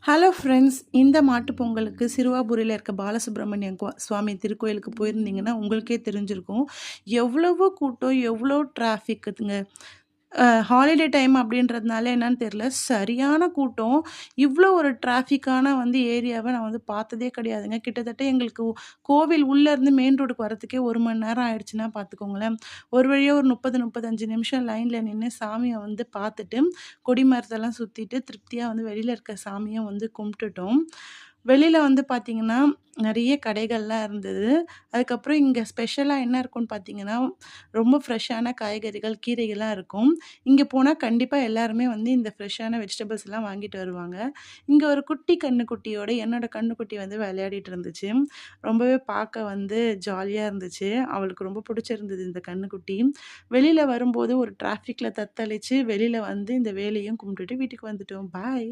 Hello friends, இந்த மாட்டுப் பொங்கலுக்கு சிறுவாபுரியில இருக்க பாலசுப்ரமணியம் சுவாமி திருக்கோயிலுக்கு போயிருந்தீங்கன்னா, உங்களுக்கே தெரிஞ்சிருக்கும். எவ்வளவோ கூட்டம், எவ்வளோ டிராஃபிக்குங்க. ஹாலிடே டைம் அப்படின்றதுனால என்னன்னு தெரியல. சரியான கூட்டம். இவ்வளோ ஒரு டிராஃபிக்கான ஏரியாவ நான் பார்த்ததே கிடையாதுங்க. கிட்டத்தட்ட எங்களுக்கு கோவில் உள்ள இருந்து மெயின் ரோடுக்கு வரதுக்கே 1 மணி நேரம் ஆயிடுச்சுன்னா பார்த்துக்கோங்களேன். ஒரு வழியா ஒரு 30, 35 நிமிஷம் லைன்ல நின்னு சாமிய பார்த்துட்டு, கொடி மரத்தெல்லாம் சுத்திட்டு திருப்தியா வெளியில இருக்க சாமிய கும்பிட்டுட்டோம். வெளியில பார்த்தீங்கன்னா, நெறைய கடைகள்லாம் இருந்தது. அதுக்கப்புறம் இங்க ஸ்பெஷலா என்ன இருக்கும்னு பார்த்தீங்கன்னா, ரொம்ப ஃப்ரெஷ்ஷான காய்கறிகள், கீரைகள்லாம் இருக்கும். இங்க போனா கண்டிப்பா எல்லாருமே இந்த ஃப்ரெஷ்ஷான வெஜிடபிள்ஸ்லாம் வாங்கிட்டு வருவாங்க. இங்க ஒரு குட்டி கன்னுக்குட்டியோட என்னோட கன்னுக்குட்டி விளையாடிட்டு இருந்துச்சு. ரொம்பவே பார்க்க ஜாலியா இருந்துச்சு. அவளுக்கு ரொம்ப பிடிச்சிருந்தது இந்த கன்னுக்குட்டி. வெளியில வரும்போது ஒரு டிராஃபிக்ல தத்தளிச்சு வெளியில இந்த வேலையும் கும்பிட்டுட்டு வீட்டுக்கு வந்துட்டோம். பாய்.